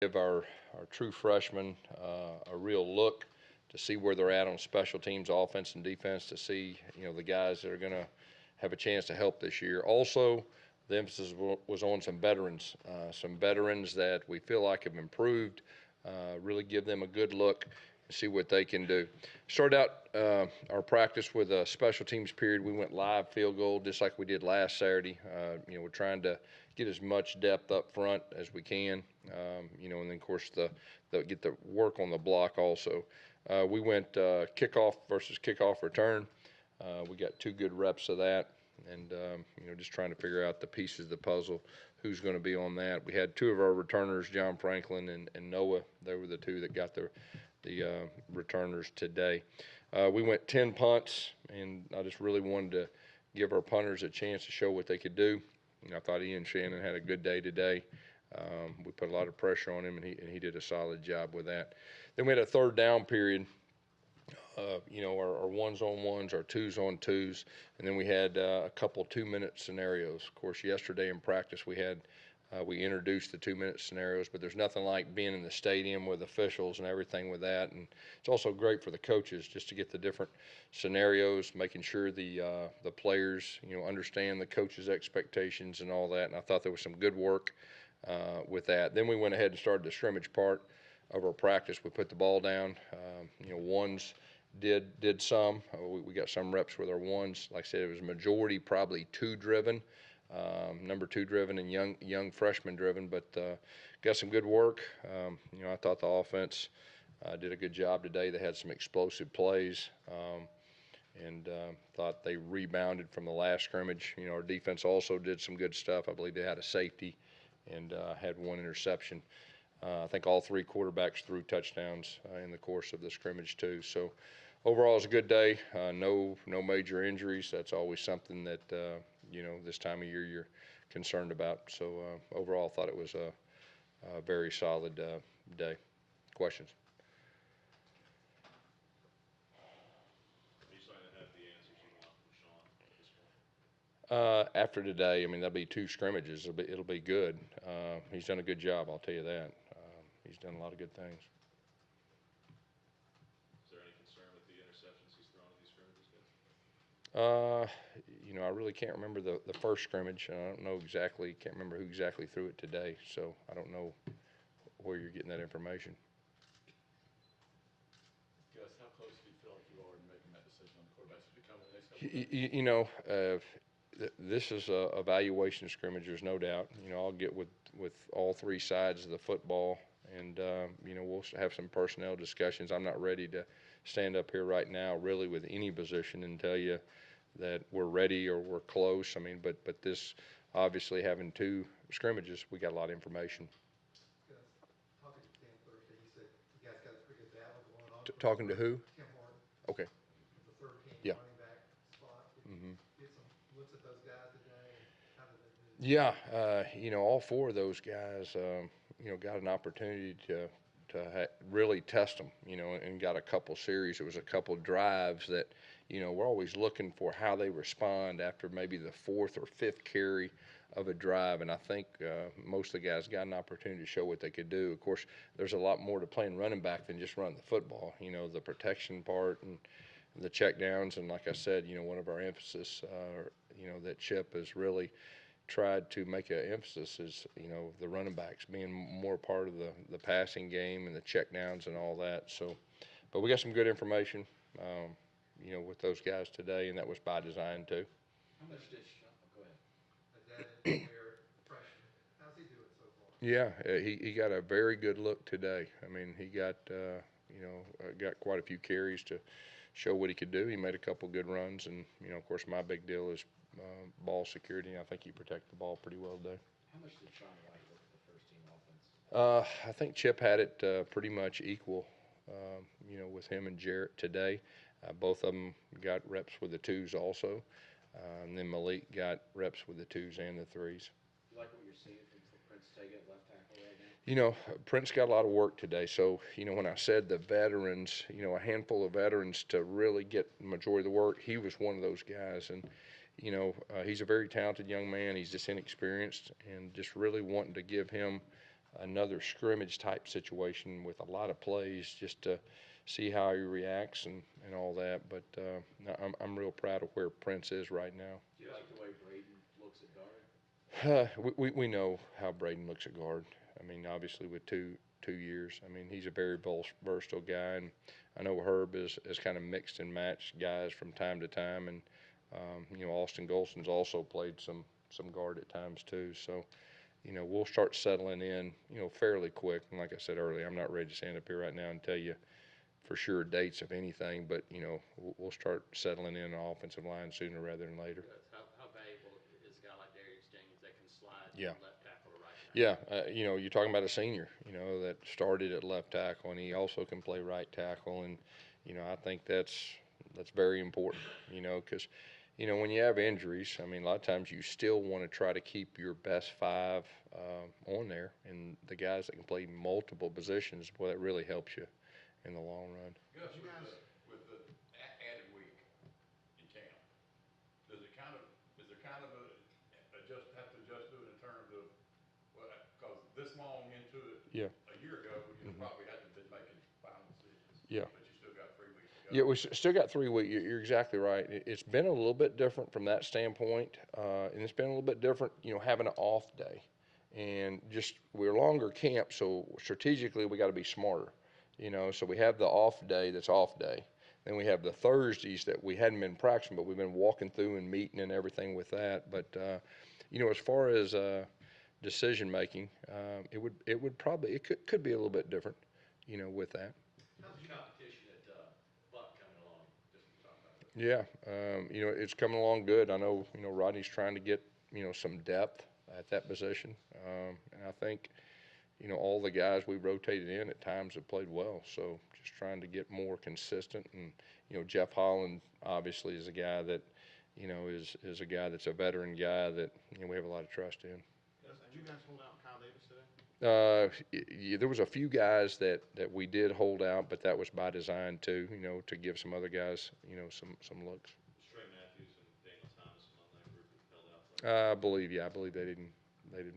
Give our true freshmen a real look to see where they're at on special teams, offense and defense, to see the guys that are going to have a chance to help this year. Also, the emphasis was on some veterans that we feel like have improved. Really give them a good look and see what they can do. Started out our practice with a special teams period. We went live field goal just like we did last Saturday. We're trying to get as much depth up front as we can, and then of course get the work on the block also. We went kickoff versus kickoff return. We got 2 good reps of that, and just trying to figure out the pieces of the puzzle, who's going to be on that. We had 2 of our returners, John Franklin and Noah. They were the 2 that got the returners today. We went 10 punts, and I just really wanted to give our punters a chance to show what they could do. I thought Ian Shannon had a good day today. We put a lot of pressure on him, and he did a solid job with that. Then we had a 3rd down period. Our 1s-on-1s, our 2s-on-2s, and then we had a couple 2-minute scenarios. Of course, yesterday in practice we introduced the 2-minute scenarios, but there's nothing like being in the stadium with officials and everything with that. And it's also great for the coaches just to get the different scenarios, making sure the players understand the coaches' expectations and all that. And I thought there was some good work with that. Then we went ahead and started the scrimmage part of our practice. We put the ball down. Ones did some. We got some reps with our ones. Like I said, it was majority probably 2 driven. Number 2 driven and young freshman driven, but got some good work. I thought the offense did a good job today. They had some explosive plays, and thought they rebounded from the last scrimmage. Our defense also did some good stuff. I believe they had a safety and had 1 interception. I think all 3 quarterbacks threw touchdowns in the course of the scrimmage too. So overall, it was a good day. No major injuries. That's always something that this time of year you're concerned about. So overall, I thought it was a very solid day. Questions? Are you starting to have the answers you want from Sean at this point? After today, there'll be 2 scrimmages. It'll be good. He's done a good job, I'll tell you that. He's done a lot of good things. Is there any concern with the interceptions he's thrown in these scrimmages, guys? I really can't remember the first scrimmage. I don't know exactly. Can't remember who exactly threw it today. So I don't know where you're getting that information. Gus, how close do you feel like you are to making that decision on the quarterbacks to become in the next couple of days? This is a evaluation scrimmage. There's no doubt. I'll get with all 3 sides of the football, and we'll have some personnel discussions. I'm not ready to stand up here right now, really, with any position and tell you that we're ready or we're close. But this obviously having 2 scrimmages, we got a lot of information. Talking to Tim Thursday, he said you guys got a pretty good battle going on. Talking to who? Tim Horton. Okay. The 3rd team running back spot. Did you get some looks at those guys today? How did they do? Yeah, all 4 of those guys, got an opportunity to really test them, and got a couple series. It was a couple drives that, we're always looking for how they respond after maybe the 4th or 5th carry of a drive. And I think most of the guys got an opportunity to show what they could do. Of course, there's a lot more to playing running back than just running the football, the protection part and the check downs. And like I said, one of our emphasis, that Chip has really tried to make an emphasis is, the running backs being more part of the passing game and the check downs and all that. So, but we got some good information, with those guys today, and that was by design too. How much did Sean? Go ahead. Freshman. How's he doing so far? Yeah, he got a very good look today. He got got quite a few carries to show what he could do. He made a couple good runs, and of course my big deal is ball security. I think he protected the ball pretty well today. How much did Sean White look at the first team offense? I think Chip had it pretty much equal, with him and Jarrett today. Both of them got reps with the 2s also. And then Malik got reps with the 2s and the 3s. You like what you're seeing from Prince Taggett, left tackle right now? Prince got a lot of work today. So, when I said the veterans, a handful of veterans to really get the majority of the work, he was one of those guys. And, he's a very talented young man. He's just inexperienced, and just really wanting to give him another scrimmage type situation with a lot of plays just to see how he reacts and all that. But no, I'm real proud of where Prince is right now. Do you like the way Braden looks at guard? We know how Braden looks at guard. I mean, obviously with two years, I mean he's a very versatile guy, and I know Herb is kind of mixed and matched guys from time to time, and you know, Austin Golson's also played some guard at times too. So you know, we'll start settling in, you know, fairly quick. And like I said earlier, I'm not ready to stand up here right now and tell you for sure dates of anything, but you know, we'll start settling in on offensive line sooner rather than later. How valuable is a guy like Darius James that can slide Yeah. from left tackle to right tackle? Yeah, you know, you're talking about a senior, you know, that started at left tackle, and he also can play right tackle, and you know, I think that's very important, you know, because you know when you have injuries, I mean, a lot of times you still want to try to keep your best five on there, and the guys that can play multiple positions, boy, that really helps you in the long run. Gus, with the added week in camp, is there kind of have to adjust to it in terms of, well, because this long into it, Yeah. a year ago, you probably had to been making final decisions. Yeah. But you still got 3 weeks to go. Yeah, we still got 3 weeks. You're exactly right. It's been a little bit different from that standpoint, and it's been a little bit different, you know, having an off day, and just we're longer camp, so strategically we got to be smarter, you know. So we have the off day that's off day, then we have the Thursdays that we hadn't been practicing, but we've been walking through and meeting and everything with that. But you know, as far as decision making, it would probably could be a little bit different, you know, with that. How's the competition at Buck coming along? Just to talk about it. Yeah, you know, it's coming along good. I know, you know, Rodney's trying to get, you know, some depth at that position. And I think, you know, all the guys we rotated in at times have played well. So just trying to get more consistent. And, you know, Jeff Holland obviously is a guy that, you know, is a guy that's a veteran guy that, you know, we have a lot of trust in. Did you guys hold out Kyle Davis today? There was a few guys that we did hold out, but that was by design too, you know, to give some other guys, you know, some looks. Trey Matthews and Daniel Thomas among that group that held out. I believe they didn't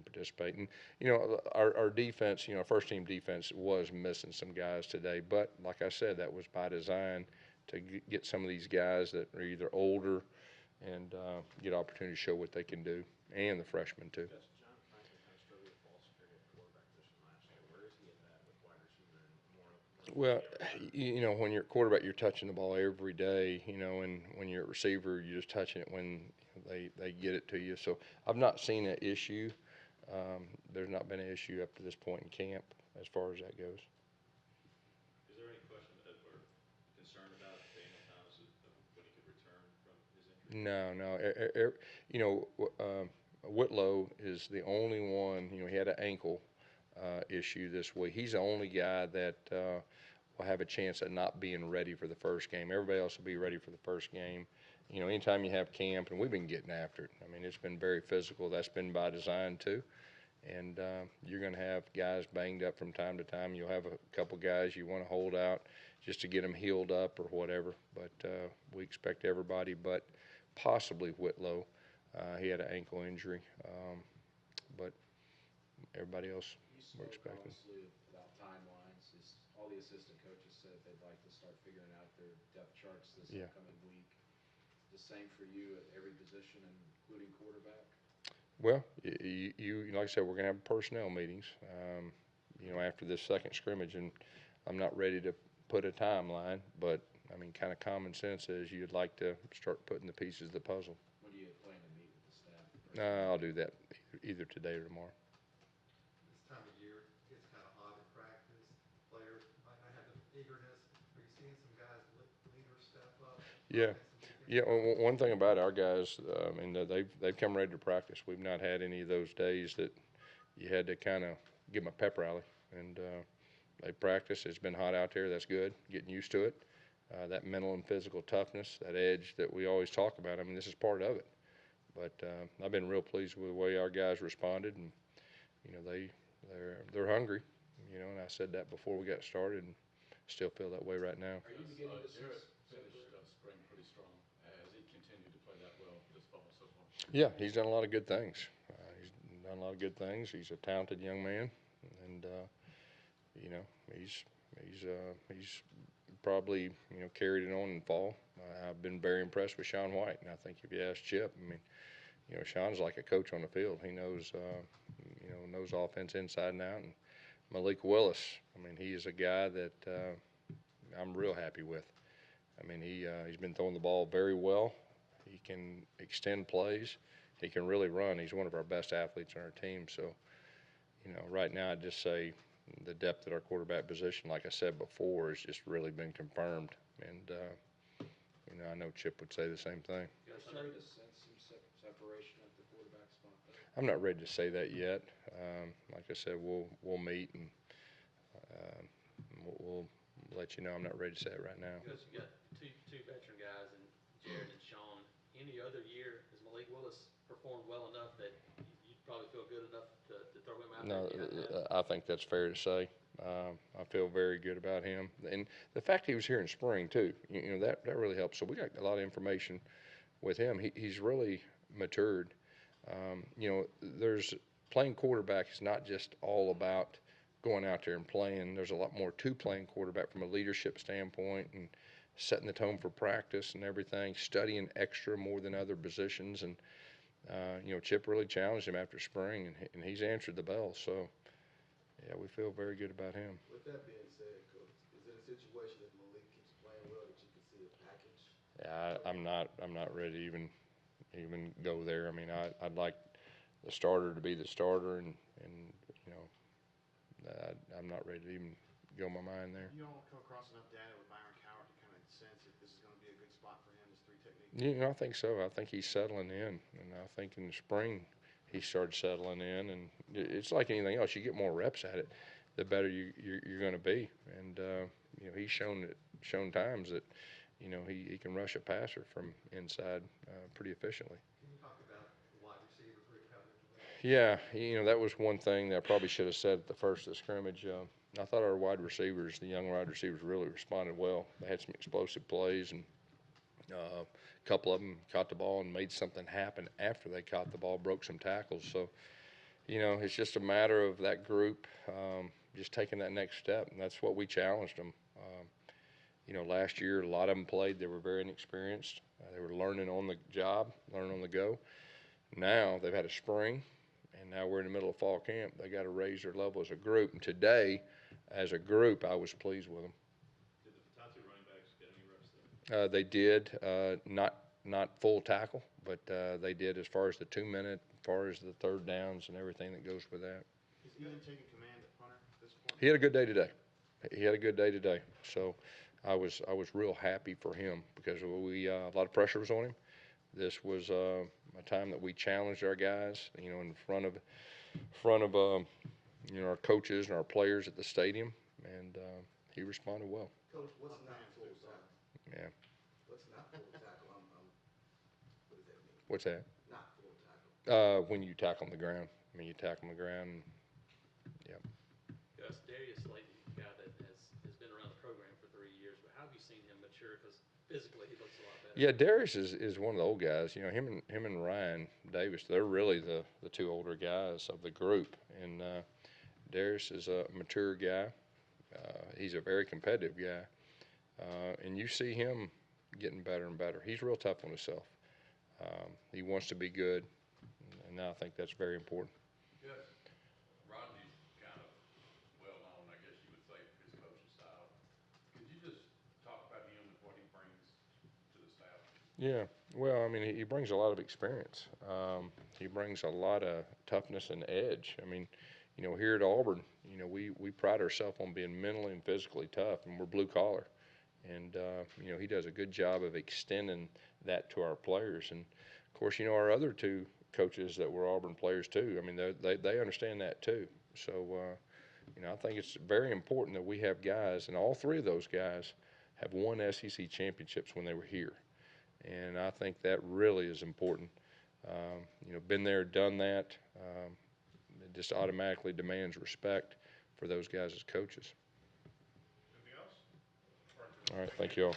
participate. And you know, our defense, you know, first team defense was missing some guys today, but like I said, that was by design to get some of these guys that are either older and get opportunity to show what they can do, and the freshmen too. John Franklin kind of struggled with ball security at the quarterback position last year. Where is he at that with wide receiver and more? Well, you know, when you're a quarterback, you're touching the ball every day, you know, and when you're a receiver, you're just touching it when they get it to you. So I've not seen an issue. There's not been an issue up to this point in camp as far as that goes. Is there any question or concern about Daniel Thomas when he could return from his injury? No. You know, Whitlow is the only one, you know, he had an ankle issue this week. He's the only guy that will have a chance at not being ready for the first game. Everybody else will be ready for the first game. You know, anytime you have camp, and we've been getting after it. I mean, it's been very physical. That's been by design too. And you're going to have guys banged up from time to time. You'll have a couple guys you want to hold out just to get them healed up or whatever. But we expect everybody but possibly Whitlow. He had an ankle injury. But everybody else we're expecting. Honestly, about timelines, is all the assistant coaches said they'd like to start figuring out their depth charts this upcoming week. The same for you at every position, including quarterback? Well, you like I said, we're going to have personnel meetings, you know, after this second scrimmage, and I'm not ready to put a timeline, but, I mean, kind of common sense is you'd like to start putting the pieces of the puzzle. When do you plan to meet with the staff? I'll do that either today or tomorrow. This time of year, it's kind of odd at practice. Players might not have the eagerness. Are you seeing some guys leaders step up? Yeah. Yeah, one thing about our guys, I mean, they've come ready to practice. We've not had any of those days that you had to kind of give them a pep rally, and they practice. It's been hot out there. That's good. Getting used to it. That mental and physical toughness, that edge that we always talk about. I mean, this is part of it. But I've been real pleased with the way our guys responded, and you know they're hungry. You know, and I said that before we got started, and still feel that way right now. Are you beginning to Jarrett see finished spring pretty strong. Has he continued to play that well this fall so far? Yeah, he's done a lot of good things. He's done a lot of good things. He's a talented young man, and he's probably carried it on in fall. I've been very impressed with Sean White, and I think if you ask Chip, I mean, Sean's like a coach on the field. He knows knows offense inside and out. And Malik Willis, I mean, he is a guy that I'm real happy with. I mean, he's been throwing the ball very well. He can extend plays. He can really run. He's one of our best athletes on our team. So, right now I'd just say the depth at our quarterback position, like I said before, has just really been confirmed. And, I know Chip would say the same thing. You're starting to sense some separation at the quarterback spot, though? I'm not ready to say that yet. Like I said, we'll meet and we'll let you know. I'm not ready to say it right now. Because you got two veteran guys, and Jared and Sean. Any other year, has Malik Willis performed well enough that you'd probably feel good enough to throw him out No, there? I think that's fair to say. I feel very good about him, and the fact he was here in spring too. That really helps. So we got a lot of information with him. He's really matured. There's playing quarterback is not just all about going out there and playing. There's a lot more to playing quarterback from a leadership standpoint and setting the tone for practice and everything, studying extra more than other positions. And, Chip really challenged him after spring, and he's answered the bell. So, yeah, we feel very good about him. With that being said, Coach, is it a situation that Malik keeps playing well that you can see a package? Yeah, I'm not ready to even go there. I mean, I'd like the starter to be the starter, and I'm not ready to even go my mind there. You don't come across enough data with Byron Cowart to kind of sense if this is going to be a good spot for him, his three technique? I think so. I think he's settling in, and I think in the spring he started settling in, and it's like anything else. You get more reps at it, the better you're going to be. And he's shown times that he can rush a passer from inside pretty efficiently. Can you talk about the wide receiver group, how they're doing? Yeah, that was one thing that I probably should have said at the first of the scrimmage. I thought our wide receivers, the young wide receivers, really responded well. They had some explosive plays, and a couple of them caught the ball and made something happen after they caught the ball, broke some tackles. So, it's just a matter of that group just taking that next step, and that's what we challenged them. Last year, a lot of them played. They were very inexperienced. They were learning on the job, learning on the go. Now they've had a spring, and now we're in the middle of fall camp. They got to raise their level as a group. And today, as a group, I was pleased with them. Did the top two running backs get any reps there? They did, not full tackle, but they did as far as the 2-minute, as far as the third downs and everything that goes with that. Is Ethan taking command at punter at this point? He had a good day today. So I was real happy for him because a lot of pressure was on him. This was a time that we challenged our guys, in front of our coaches and our players at the stadium, and he responded well. Coach, what's not full tackle? Yeah. What's not full tackle? What does that mean? What's that? Not full tackle. When you tackle on the ground. I mean, you tackle on the ground. And, yeah. Gus, Darius Slayton, a guy that has been around the program for 3 years, but how have you seen him mature? Because physically he looks a lot better. Yeah, Darius is one of the old guys. Him and Ryan Davis, they're really the two older guys of the group. And Darius is a mature guy. He's a very competitive guy. And you see him getting better and better. He's real tough on himself. He wants to be good, and I think that's very important. Yes. Rodney's kind of well-known, I guess you would say, for his coaching style. Could you just talk about him and what he brings to the staff? Yeah, well, I mean, he brings a lot of experience. He brings a lot of toughness and edge. I mean, here at Auburn, we pride ourselves on being mentally and physically tough, and we're blue collar. And, he does a good job of extending that to our players. And, of course, our other two coaches that were Auburn players too, I mean, they understand that too. So, I think it's very important that we have guys, and all three of those guys have won SEC championships when they were here. And I think that really is important. Been there, done that. It just automatically demands respect for those guys as coaches. Anything else? All right, thank you all.